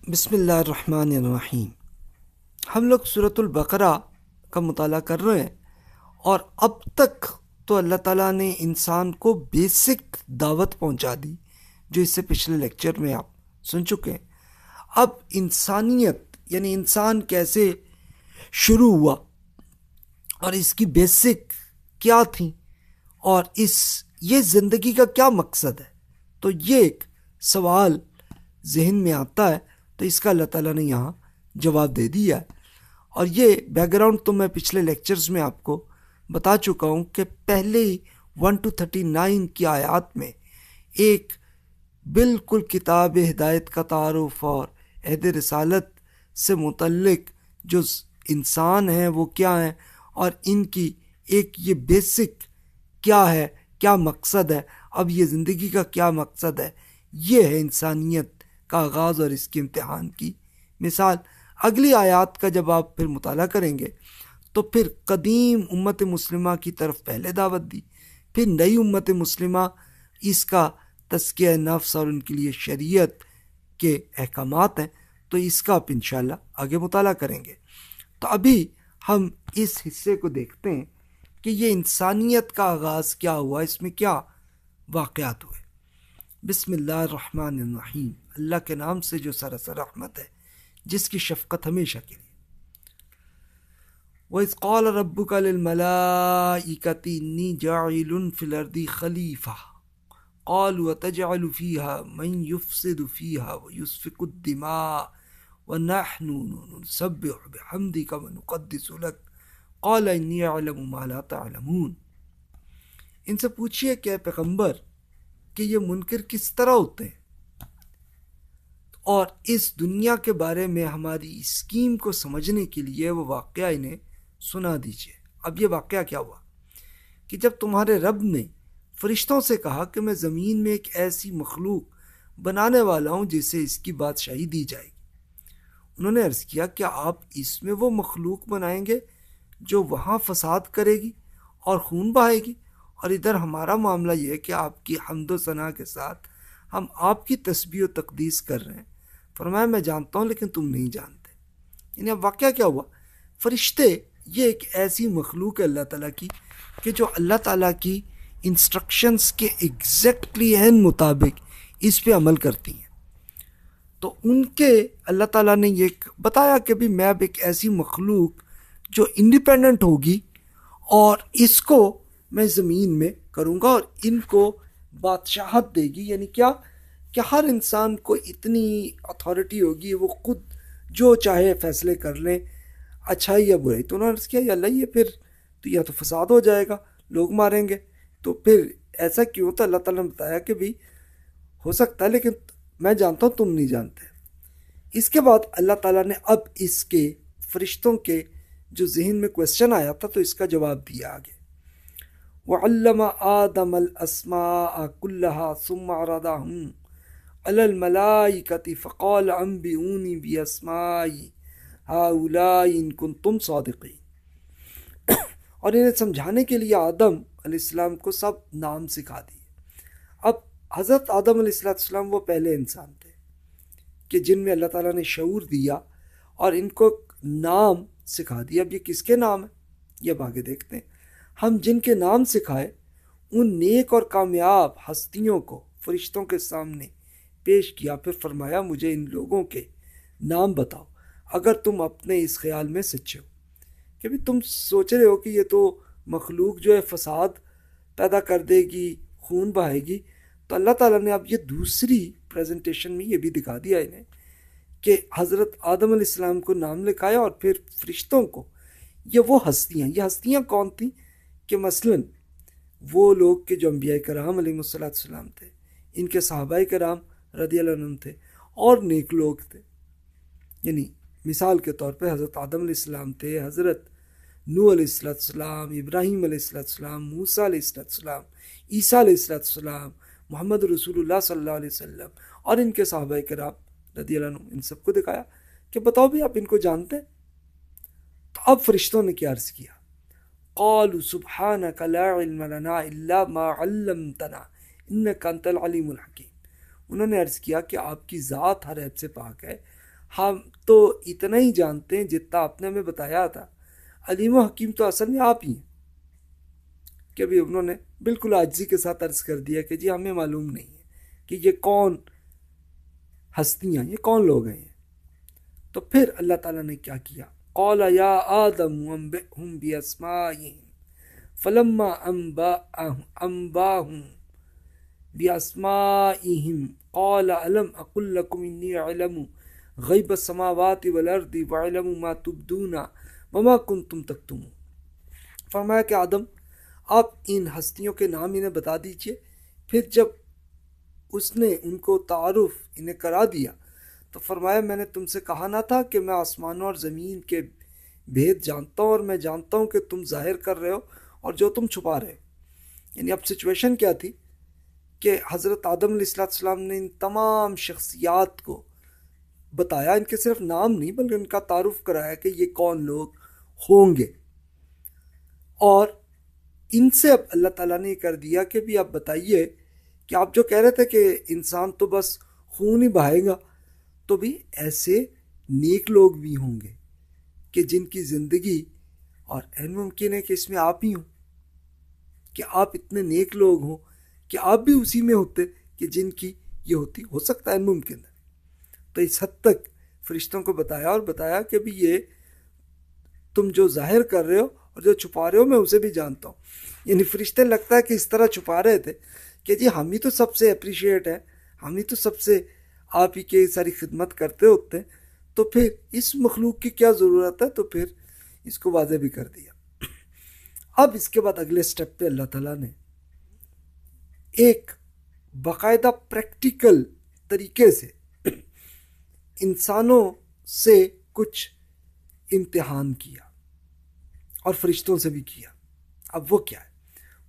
بسم اللہ الرحمن الرحیم۔ ہم لوگ سورۃ البقرہ کا مطالعہ کر رہے ہیں، اور اب تک تو اللہ تعالیٰ نے انسان کو بیسک دعوت پہنچا دی جو اس سے پچھلے لیکچر میں آپ سن چکے ہیں۔ اب انسانیت یعنی انسان کیسے شروع ہوا اور اس کی بیسک کیا تھیں اور یہ زندگی کا کیا مقصد ہے، تو یہ ایک سوال ذہن میں آتا ہے، تو اس کا اللہ تعالیٰ نے یہاں جواب دے دیا ہے۔ اور یہ بیک گراؤنڈ تو میں پچھلے لیکچرز میں آپ کو بتا چکا ہوں کہ پہلے 1 to 39 کی آیات میں ایک بالکل کتاب ہدایت کا تعارف اور عہد رسالت سے متعلق جو انسان ہیں وہ کیا ہیں، اور ان کی ایک یہ بیسک کیا ہے، کیا مقصد ہے، اب یہ زندگی کا کیا مقصد ہے، یہ ہے انسانیت کا آغاز اور اس کے امتحان کی مثال۔ اگلی آیات کا جب آپ پھر مطالعہ کریں گے تو پھر قدیم امت مسلمہ کی طرف پہلے دعوت دی، پھر نئی امت مسلمہ اس کا تزکیہ نفس اور ان کے لیے شریعت کے احکامات ہیں، تو اس کا آپ انشاءاللہ آگے مطالعہ کریں گے۔ تو ابھی ہم اس حصے کو دیکھتے ہیں کہ یہ انسانیت کا آغاز کیا ہوا، اس میں کیا واقعات ہوئے۔ بسم اللہ الرحمن الرحیم، اللہ کے نام سے جو سراسر رحمت ہے، جس کی شفقت ہمیشہ کے لیے۔ وَإِذْ قَالَ رَبُّكَ لِلْمَلَائِكَةِ إِنِّي جَاعِلٌ فِي الْأَرْضِ خَلِيفَةً قَالُوا أَتَجْعَلُ فِيهَا مَن يُفْسِدُ فِيهَا وَيُسْفِكُ الدِّمَاءَ وَنَحْنُ نُسَبِّحُ بِحَمْدِكَ وَنُقَدِّسُ لَكَ قَالَ إِنِّي أَعْلَمُ مَا لَا تَعْلَمُونَ۔ ان سے پوچھئے کہ اے پیغمبر کہ یہ منکر کس طرح ہوتے ہیں، اور اس دنیا کے بارے میں ہماری اسکیم کو سمجھنے کے لیے وہ واقعہ انہیں سنا دیجیے۔ اب یہ واقعہ کیا ہوا کہ جب تمہارے رب نے فرشتوں سے کہا کہ میں زمین میں ایک ایسی مخلوق بنانے والا ہوں جسے اس کی بادشاہی دی جائے گی، انہوں نے عرض کیا کیا آپ اس میں وہ مخلوق بنائیں گے جو وہاں فساد کرے گی اور خون بہائے گی، اور ادھر ہمارا معاملہ یہ ہے کہ آپ کی حمد و ثنا کے ساتھ ہم آپ کی تسبیح و تقدیس کر رہے ہیں۔ فرمایا میں جانتا ہوں لیکن تم نہیں جانتے۔ یعنی اب واقعہ کیا ہوا، فرشتے یہ ایک ایسی مخلوق ہے اللہ تعالیٰ کی کہ جو اللہ تعالیٰ کی انسٹرکشنز کے ایگزیکٹلی عین مطابق اس پہ عمل کرتی ہیں۔ تو ان کے اللہ تعالیٰ نے یہ بتایا کہ بھی میں اب ایک ایسی مخلوق جو انڈیپینڈنٹ ہوگی اور اس کو میں زمین میں کروں گا، اور ان کو بادشاہت دے گی، یعنی کیا کہ ہر انسان کو اتنی اتھارٹی ہوگی وہ خود جو چاہے فیصلے کر لیں، اچھائی یا برائی۔ تو انہوں نے عرض کیا یا اللہ یہ پھر تو یا تو فساد ہو جائے گا، لوگ ماریں گے، تو پھر ایسا کیوں؟ تو اللہ تعالیٰ نے بتایا کہ بھی ہو سکتا ہے لیکن میں جانتا ہوں تم نہیں جانتے۔ اس کے بعد اللہ تعالیٰ نے اب اس کے فرشتوں کے جو ذہن میں کویسچن آیا تھا تو اس کا جواب دیا آگے۔ وَعَلَّمَ آدَمَ الْأَسْمَاءَ كُلَّهَا ثُمَّ عَرَضَهُمْ عَلَى الْمَلَائِكَةِ فَقَالَ أَنبِئُونِي بِأَسْمَاءِ هَؤُلَاءِ إِن كُنتُمْ صَادِقِينَ۔ اور انہیں سمجھانے کے لیے آدم علیہ السلام کو سب نام سکھا دیے۔ اب حضرت آدم علیہ السلام وہ پہلے انسان تھے کہ جن میں اللہ تعالیٰ نے شعور دیا اور ان کو نام سکھا دیا۔ اب یہ کس کے نام ہیں یہ اب آگے دیکھتے ہیں۔ ہم جن کے نام سکھائے ان نیک اور کامیاب ہستیوں کو فرشتوں کے سامنے پیش کیا، پھر فرمایا مجھے ان لوگوں کے نام بتاؤ اگر تم اپنے اس خیال میں سچے ہو کہ بھی تم سوچ رہے ہو کہ یہ تو مخلوق جو ہے فساد پیدا کر دے گی، خون بہائے گی۔ تو اللہ تعالیٰ نے اب یہ دوسری پریزنٹیشن میں یہ بھی دکھا دیا انہیں کہ حضرت آدم علیہ السلام کو نام لکھایا اور پھر فرشتوں کو یہ وہ ہستیاں، یہ ہستیاں کون تھیں کہ مثلاً وہ لوگ کہ جو انبیاء کرام علیہ السلام تھے، ان کے صحابہ کرام رضی اللہ عنہم تھے، اور نیک لوگ تھے۔ یعنی مثال کے طور پہ حضرت آدم علیہ السلام تھے، حضرت نوح علیہ السلام، ابراہیم علیہ السلام، موسیٰ علیہ السلام، عیسیٰ علیہ السلام، محمد رسول اللہ صلی اللہ علیہ وسلم، اور ان کے صحابہ کرام رضی اللہ عنہم، ان سب کو دکھایا کہ بتاؤ بھی آپ ان کو جانتے ہیں؟ تو اب فرشتوں نے کیا عرض کیا، قالوا سبحانك لا علم لنا الا ما علمتنا انك انت العلیم الحکیم۔ انہوں نے عرض کیا کہ آپ کی ذات ہر عیب سے پاک ہے، ہم تو اتنا ہی جانتے ہیں جتنا آپ نے ہمیں بتایا تھا، علیم و حکیم تو اصل میں آپ ہی ہیں۔ کہ بھی انہوں نے بالکل عاجزی کے ساتھ عرض کر دیا کہ جی ہمیں معلوم نہیں ہے کہ یہ کون ہستیاں، یہ کون لوگ ہیں۔ تو پھر اللہ تعالیٰ نے کیا کیا، قال یا آدم انبئہم باسمائہم فلما انباہم باسمائہم قال الم اقل لکم انی اعلم غیب السماوات والارض واعلم ما تبدون وما کنتم تکتمون۔ فرمایا کہ آدم آپ ان ہستیوں کے نام انہیں بتا دیجئے۔ پھر جب اس نے ان کو تعارف انہیں کرا دیا تو فرمایا میں نے تم سے کہا نہ تھا کہ میں آسمانوں اور زمین کے بھید جانتا ہوں، اور میں جانتا ہوں کہ تم ظاہر کر رہے ہو اور جو تم چھپا رہے ہو۔ یعنی اب سچویشن کیا تھی کہ حضرت آدم علیہ السلام نے ان تمام شخصیات کو بتایا، ان کے صرف نام نہیں بلکہ ان کا تعارف کرایا کہ یہ کون لوگ ہوں گے۔ اور ان سے اب اللہ تعالیٰ نے کر دیا کہ بھی آپ بتائیے کہ آپ جو کہہ رہے تھے کہ انسان تو بس خون ہی بہائے گا، تو بھی ایسے نیک لوگ بھی ہوں گے کہ جن کی زندگی، اور عین ممکن ہے کہ اس میں آپ ہی ہوں، کہ آپ اتنے نیک لوگ ہوں کہ آپ بھی اسی میں ہوتے کہ جن کی یہ ہوتی، ہو سکتا ہے ممکن ہے۔ تو اس حد تک فرشتوں کو بتایا، اور بتایا کہ بھی یہ تم جو ظاہر کر رہے ہو اور جو چھپا رہے ہو میں اسے بھی جانتا ہوں۔ یعنی فرشتے لگتا ہے کہ اس طرح چھپا رہے تھے کہ جی ہم ہی تو سب سے اپریشیٹ ہیں، ہم ہی تو سب سے آپ ہی کے ساری خدمت کرتے ہوتے ہیں، تو پھر اس مخلوق کی کیا ضرورت ہے۔ تو پھر اس کو واضح بھی کر دیا۔ اب اس کے بعد اگلے سٹیپ پہ اللہ تعالیٰ نے ایک باقاعدہ پریکٹیکل طریقے سے انسانوں سے کچھ امتحان کیا اور فرشتوں سے بھی کیا۔ اب وہ کیا ہے،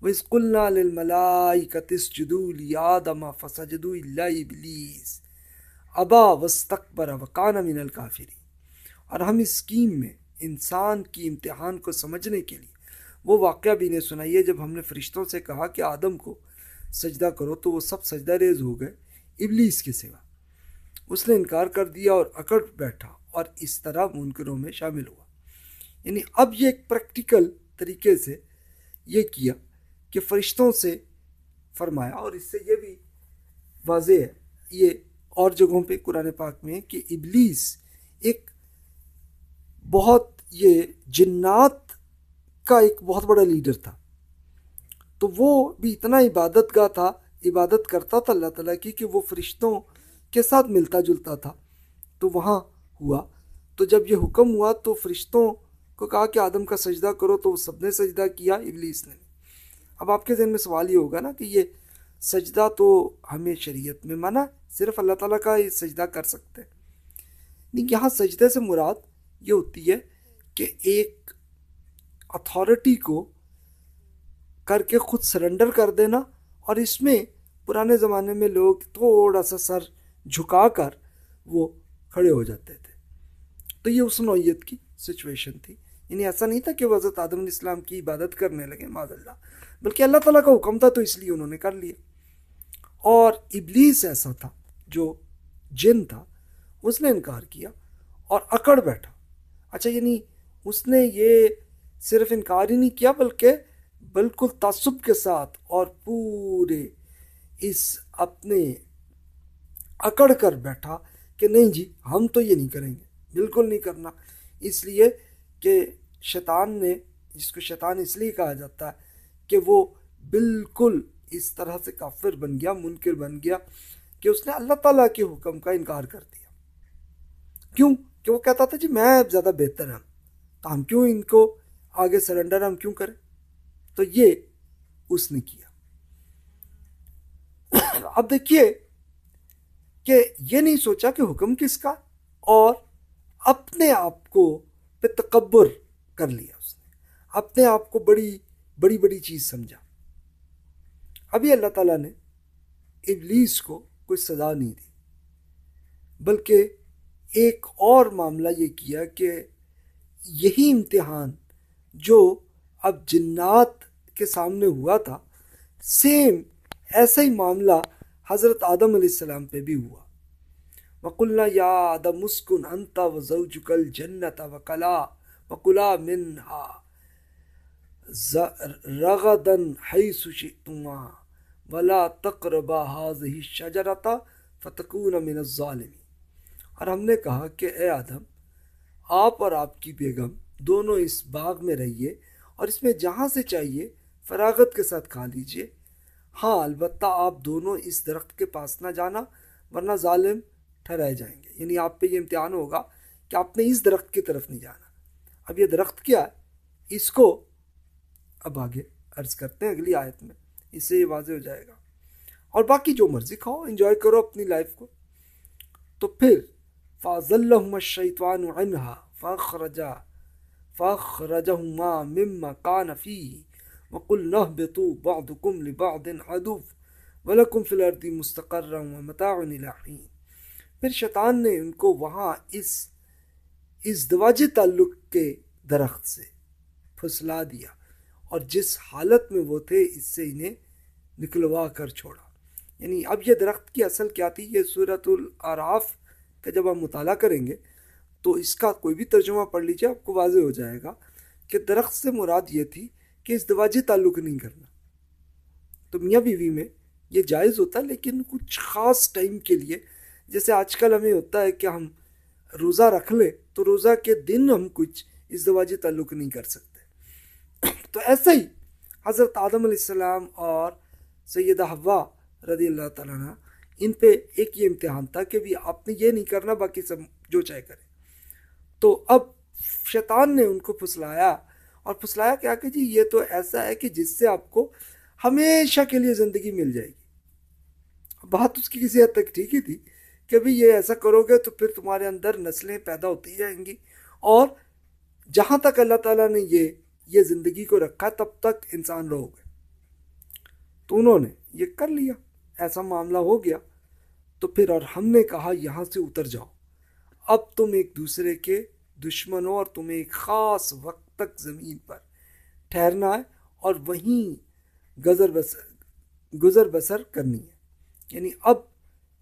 وَإِذْ قُلْنَا لِلْمَلَائِكَةِ اسْجُدُوا لِآدَمَ فَسَجَدُوا إِلَّا إِبْلِيسَ أَبَىٰ وَاسْتَكْبَرَ وَكَانَ مِنَ الْكَافِرِينَ۔ اور ہم اس اسکیم میں انسان کی امتحان کو سمجھنے کے لیے وہ واقعہ بھی انہیں سنائیے جب ہم نے فرشتوں سے کہا کہ آدم کو سجدہ کرو تو وہ سب سجدہ ریز ہو گئے ابلیس کے سوا۔ اس نے انکار کر دیا اور اکڑ بیٹھا اور اس طرح منکروں میں شامل ہوا۔ یعنی اب یہ ایک پریکٹیکل طریقے سے یہ کیا کہ فرشتوں سے فرمایا، اور اس سے یہ بھی واضح ہے یہ اور جگہوں پہ قرآن پاک میں کہ ابلیس ایک بہت، یہ جنات کا ایک بہت بڑا لیڈر تھا، تو وہ بھی اتنا عبادت گاہ تھا، عبادت کرتا تھا اللہ تعالیٰ کی کہ وہ فرشتوں کے ساتھ ملتا جلتا تھا۔ تو وہاں ہوا، تو جب یہ حکم ہوا تو فرشتوں کو کہا کہ آدم کا سجدہ کرو، تو وہ سب نے سجدہ کیا، ابلیس نے۔ اب آپ کے ذہن میں سوال یہ ہوگا نا کہ یہ سجدہ تو ہمیں شریعت میں منع، صرف اللہ تعالیٰ کا یہ سجدہ کر سکتے ہیں۔ نہیں، یہاں سجدے سے مراد یہ ہوتی ہے کہ ایک اتھارٹی کو کر کے خود سرنڈر کر دینا، اور اس میں پرانے زمانے میں لوگ تھوڑا سا سر جھکا کر وہ کھڑے ہو جاتے تھے۔ تو یہ اس نوعیت کی سچویشن تھی، یعنی ایسا نہیں تھا کہ وہ حضرت آدم علیہ السلام کی عبادت کرنے لگے معاذ اللہ، بلکہ اللہ تعالیٰ کا حکم تھا تو اس لیے انہوں نے کر لیا۔ اور ابلیس ایسا تھا جو جن تھا، اس نے انکار کیا اور اکڑ بیٹھا۔ اچھا، یعنی اس نے یہ صرف انکار ہی نہیں کیا بلکہ بالکل تعصب کے ساتھ اور پورے اس اپنے اکڑ کر بیٹھا کہ نہیں جی ہم تو یہ نہیں کریں گے، بالکل نہیں کرنا۔ اس لیے کہ شیطان نے، جس کو شیطان اس لیے کہا جاتا ہے کہ وہ بالکل اس طرح سے کافر بن گیا، منکر بن گیا کہ اس نے اللہ تعالیٰ کے حکم کا انکار کر دیا۔ کیوں؟ کہ وہ کہتا تھا جی میں زیادہ بہتر ہوں، تو ہم کیوں ان کو آگے سرنڈر ہم کیوں کریں؟ تو یہ اس نے کیا۔ اب دیکھیے کہ یہ نہیں سوچا کہ حکم کس کا، اور اپنے آپ کو پہ تکبر کر لیا، اس نے اپنے آپ کو بڑی بڑی بڑی چیز سمجھا۔ ابھی اللہ تعالیٰ نے ابلیس کو کوئی سزا نہیں دی، بلکہ ایک اور معاملہ یہ کیا کہ یہی امتحان جو اب جنات کے سامنے ہوا تھا، سیم ایسا ہی معاملہ حضرت آدم علیہ السلام پہ بھی ہوا۔ وَقُلْنَا يَا آدَمُ اسْكُنْ أَنْتَ وَزَوْجُكَ الْجَنَّةَ وَكُلَا مِنْهَا رَغَدًا حَيْثُ شِئْتُمَا وَلَا تَقْرَبَا هَٰذِهِ الشَّجَرَةَ فَتَكُونَا مِنَ الظَّالِمِينَ۔ اور ہم نے کہا کہ اے آدم، آپ اور آپ کی بیگم دونوں اس باغ میں رہیے اور اس میں جہاں سے چاہیے فراغت کے ساتھ کھا لیجئے، ہاں البتہ آپ دونوں اس درخت کے پاس نہ جانا ورنہ ظالم ٹھہرائے جائیں گے۔ یعنی آپ پہ یہ امتحان ہوگا کہ آپ نے اس درخت کی طرف نہیں جانا۔ اب یہ درخت کیا ہے، اس کو اب آگے عرض کرتے ہیں اگلی آیت میں، اس سے یہ واضح ہو جائے گا۔ اور باقی جو مرضی کھاؤ، انجوائے کرو اپنی لائف کو۔ تو پھر فَأَزَلَّهُمَا الشَّيْطَانُ عَنْهَا فَأَخْرَجَهُمَا مِمَّا كَانَ فِيهِ وَقُلْنَا اهْبِطُوا بَعْضُكُمْ لِبَعْضٍ عَدُوٌّ وَلَكُمْ فِي الْأَرْضِ مُسْتَقَرٌّ وَمَتَاعٌ إِلَىٰ حِينٍ۔ پھر شیطان نے ان کو وہاں اس ازدواجی تعلق کے درخت سے پھسلا دیا اور جس حالت میں وہ تھے اس سے انہیں نکلوا کر چھوڑا۔ یعنی اب یہ درخت کی اصل کیا تھی، یہ سورۃ الاعراف کا جب ہم مطالعہ کریں گے تو اس کا کوئی بھی ترجمہ پڑھ لیجیے، آپ کو واضح ہو جائے گا کہ درخت سے مراد یہ تھی کہ ازدواجی تعلق نہیں کرنا۔ تو میاں بیوی میں یہ جائز ہوتا ہے، لیکن کچھ خاص ٹائم کے لیے، جیسے آج کل ہمیں ہوتا ہے کہ ہم روزہ رکھ لیں تو روزہ کے دن ہم کچھ ازدواجی تعلق نہیں کر سکتے۔ تو ایسا ہی حضرت آدم علیہ السلام اور سیدہ حوا رضی اللہ تعالیٰ عنہ، ان پہ ایک یہ امتحان تھا کہ بھی آپ نے یہ نہیں کرنا، باقی سب جو چاہے کریں۔ تو اب شیطان نے ان کو پھسلایا، اور پھسلایا کیا کہ جی یہ تو ایسا ہے کہ جس سے آپ کو ہمیشہ کے لیے زندگی مل جائے گی۔ بات اس کی کسی حد تک ٹھیک ہی تھی کہ بھی یہ ایسا کرو گے تو پھر تمہارے اندر نسلیں پیدا ہوتی جائیں گی، اور جہاں تک اللہ تعالیٰ نے یہ زندگی کو رکھا تب تک انسان رہو گے۔ تو انہوں نے یہ کر لیا، ایسا معاملہ ہو گیا۔ تو پھر اور ہم نے کہا یہاں سے اتر جاؤ، اب تم ایک دوسرے کے دشمن ہو اور تمہیں ایک خاص وقت تک زمین پر ٹھہرنا ہے اور وہیں گزر بسر کرنی ہے۔ یعنی اب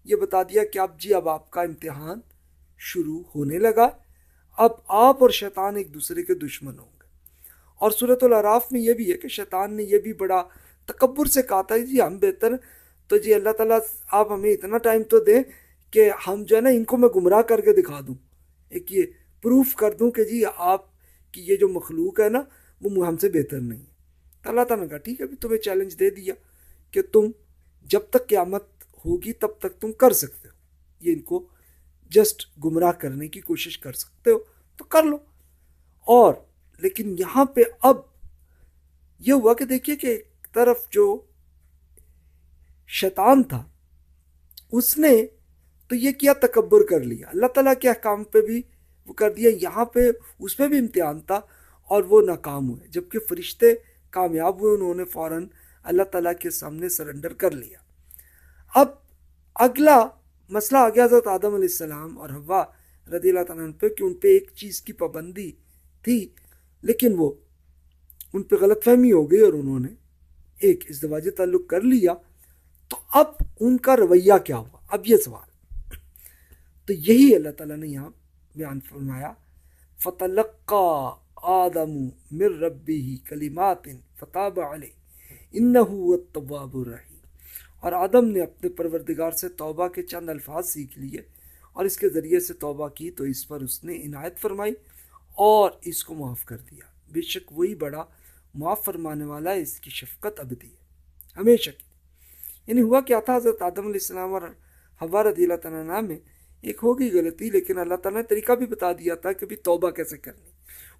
یہ بتا دیا کہ اب آپ کا امتحان شروع ہونے لگا، اب آپ اور شیطان ایک دوسرے کے دشمن ہوں گے۔ اور سورۃ الاعراف میں یہ بھی ہے کہ شیطان نے یہ بھی بڑا تکبر سے کہا تھا جی ہم بہتر، تو جی اللہ تعالیٰ آپ ہمیں اتنا ٹائم تو دیں کہ ہم جو ہے نا ان کو میں گمراہ کر کے دکھا دوں، ایک یہ پروف کر دوں کہ جی آپ کی یہ جو مخلوق ہے نا وہ ہم سے بہتر نہیں ہے۔ تو اللہ تعالیٰ نے کہا ٹھیک ہے، بھی تمہیں چیلنج دے دیا کہ تم جب تک قیامت ہوگی تب تک تم کر سکتے ہو، یہ ان کو جسٹ گمراہ کرنے کی کوشش کر سکتے ہو تو کر لو۔ اور لیکن یہاں پہ اب یہ ہوا کہ دیکھیے کہ ایک طرف جو شیطان تھا اس نے تو یہ کیا، تکبر کر لیا، اللہ تعالیٰ کے احکام پہ بھی وہ کر دیا، یہاں پہ اس پہ بھی امتحان تھا اور وہ ناکام ہوئے، جبکہ فرشتے کامیاب ہوئے، انہوں نے فوراً اللہ تعالیٰ کے سامنے سرنڈر کر لیا۔ اب اگلا مسئلہ آ گیا حضرت آدم علیہ السلام اور حوا رضی اللہ تعالیٰ عنہ پہ کہ ان پہ ایک چیز کی پابندی تھی لیکن وہ ان پہ غلط فہمی ہو گئی اور انہوں نے ایک ازدواجی تعلق کر لیا۔ تو اب ان کا رویہ کیا ہوا، اب یہ سوال۔ تو یہی اللہ تعالیٰ نے یہاں بیان فرمایا، فَتَلَقَّى آدَمُ مِن رَبِّهِ كَلِمَاتٍ فَتَابَ عَلَيْهِ إِنَّهُ هُوَ التَّوَّابُ الرَّحِيمُ۔ اور آدم نے اپنے پروردگار سے توبہ کے چند الفاظ سیکھ لیے اور اس کے ذریعے سے توبہ کی تو اس پر اس نے عنایت فرمائی اور اس کو معاف کر دیا، بے شک وہی بڑا معاف فرمانے والا ہے، اس کی شفقت ابدی ہے، ہمیشہ کی۔ یعنی ہوا کیا تھا، حضرت آدم علیہ السلام اور حوا رضی اللہ تعالیٰ عنہ میں ایک ہوگی غلطی، لیکن اللہ تعالیٰ نے طریقہ بھی بتا دیا تھا کہ بھی توبہ کیسے کرنی،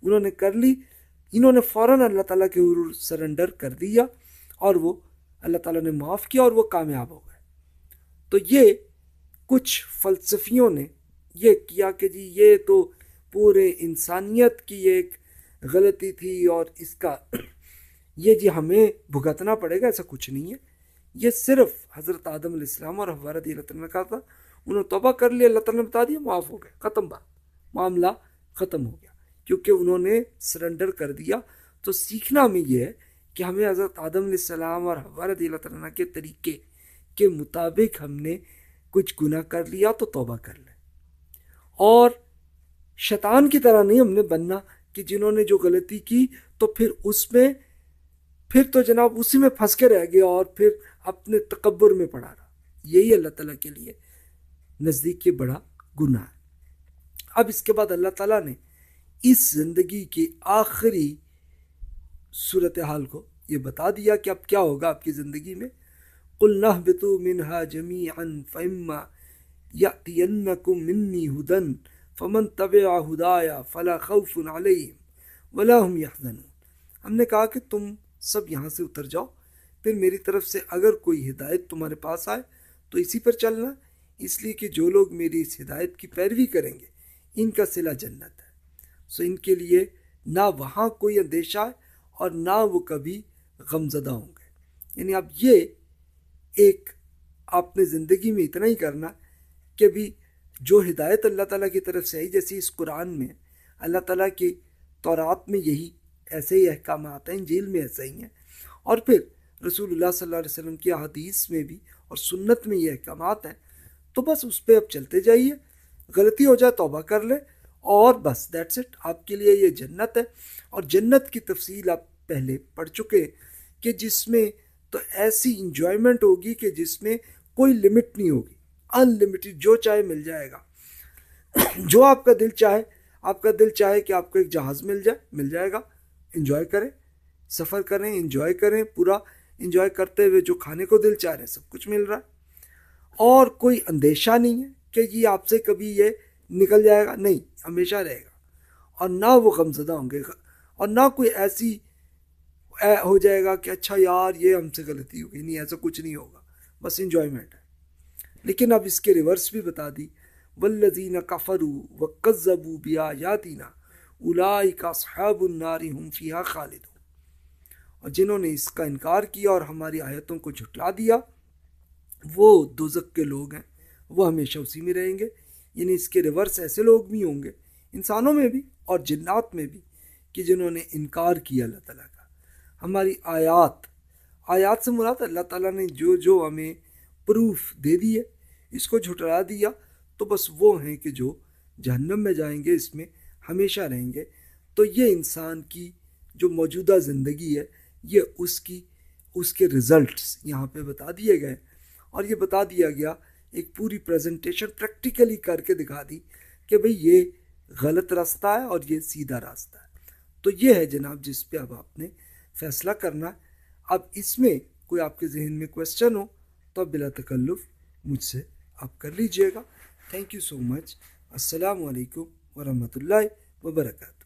انہوں نے کر لی، انہوں نے فوراً اللہ تعالیٰ کے حضور سرنڈر کر دیا اور وہ اللہ تعالیٰ نے معاف کیا اور وہ کامیاب ہو گئے۔ تو یہ کچھ فلسفیوں نے یہ کیا کہ جی یہ تو پورے انسانیت کی ایک غلطی تھی اور اس کا یہ جی ہمیں بھگتنا پڑے گا، ایسا کچھ نہیں ہے، یہ صرف حضرت آدم علیہ السلام اور حوا رضی اللہ تعالیٰ نے کہا تھا، انہوں نے توبہ کر لیا، اللہ تعالیٰ نے بتا دیا، معاف ہو گئے، ختم بات، معاملہ ختم ہو گیا کیونکہ انہوں نے سرنڈر کر دیا۔ تو سیکھنا ہمیں یہ ہے کہ ہمیں حضرت آدم علیہ السلام اور حوا رضی اللہ تعالیٰ کے طریقے کے مطابق ہم نے کچھ گناہ کر لیا تو توبہ کر لیں، اور شیطان کی طرح نہیں ہم نے بننا کہ جنہوں نے جو غلطی کی تو پھر تو جناب اسی میں پھنس کے رہ گئے اور پھر اپنے تکبر میں پڑا رہا. یہی اللہ تعالیٰ کے لیے نزدیک یہ بڑا گناہ ہے. اب اس کے بعد اللہ تعالیٰ نے اس زندگی کے آخری صورتحال کو یہ بتا دیا کہ اب کیا ہوگا آپ کی زندگی میں. قُلْ نَهْبِطُوا مِنْهَا جَمِيعًا فَإِمَّا يَأْتِيَنَّكُم مِّنِّي هُدًى فَمَن تَبِعَ هُدَايَ فَلَا خَوْفٌ عَلَيْهِمْ وَلَا هُمْ يَحْزَنُونَ. ہم نے کہا کہ تم سب یہاں سے اتر جاؤ، پھر میری طرف سے اگر کوئی ہدایت تمہارے پاس آئے تو اسی پر چلنا، اس لیے کہ جو لوگ میری اس ہدایت کی پیروی کریں گے ان کا صلہ جنت ہے. سو ان کے لیے نہ وہاں کوئی اندیشہ ہے اور نہ وہ کبھی غمزدہ ہوں گے. یعنی اب یہ ایک آپ نے زندگی میں اتنا ہی کرنا کہ بھی جو ہدایت اللہ تعالیٰ کی طرف سے آئی، جیسے اس قرآن میں اللہ تعالیٰ کی تورات میں یہی ایسے ہی احکامات ہیں، انجیل میں ایسے ہی ہیں، اور پھر رسول اللہ صلی اللہ علیہ وسلم کی احادیث میں بھی اور سنت میں یہ احکامات ہیں، تو بس اس پہ اب چلتے جائیے. غلطی ہو جائے توبہ کر لے اور بس دیٹس اٹ. آپ کے لیے یہ جنت ہے. اور جنت کی تفصیل آپ پہلے پڑھ چکے کہ جس میں تو ایسی انجوائمنٹ ہوگی کہ جس میں کوئی لمٹ نہیں ہوگی، ان لمیٹڈ، جو چاہے مل جائے گا. جو آپ کا دل چاہے کہ آپ کو ایک جہاز مل جائے گا. انجوائے کریں، سفر کریں، انجوائے کریں، پورا انجوائے کرتے ہوئے جو کھانے کو دل چاہ رہے ہیں سب کچھ مل رہا ہے. اور کوئی اندیشہ نہیں ہے کہ یہ آپ سے کبھی یہ نکل جائے گا، نہیں، ہمیشہ رہے گا. اور نہ وہ غمزدہ ہوں گے اور نہ کوئی ایسی ہو جائے گا کہ اچھا یار یہ ہم سے غلطی ہو گئی. نہیں، ایسا کچھ نہیں ہوگا، بس انجوائمنٹ ہے. لیکن اب اس کے ریورس بھی بتا دی، والذین کفروا وکذبوا بآیاتنا اولئک اصحاب النار هم فیہا خالدون. اور جنہوں نے اس کا انکار کیا اور ہماری آیتوں کو جھٹلا دیا وہ دوزخ کے لوگ ہیں، وہ ہمیشہ اسی میں رہیں گے. یعنی اس کے ریورس ایسے لوگ بھی ہوں گے انسانوں میں بھی اور جنات میں بھی کہ جنہوں نے انکار کیا اللہ تعالیٰ کا. ہماری آیات سے مراد اللہ تعالیٰ نے جو ہمیں پروف دے دیے اس کو جھٹلا دیا تو بس وہ ہیں کہ جو جہنم میں جائیں گے، اس میں ہمیشہ رہیں گے. تو یہ انسان کی جو موجودہ زندگی ہے یہ اس کے رزلٹس یہاں پہ بتا دیے گئے. اور یہ بتا دیا گیا، ایک پوری پریزنٹیشن پریکٹیکلی کر کے دکھا دی کہ بھئی یہ غلط راستہ ہے اور یہ سیدھا راستہ ہے. تو یہ ہے جناب جس پہ اب آپ نے فیصلہ کرنا ہے. اب اس میں کوئی آپ کے ذہن میں کویسچن ہو تو اب بلا تکلف مجھ سے آپ کر لیجئے گا. تھینک یو سو مچ. السلام علیکم ورحمۃ اللہ وبرکاتہ.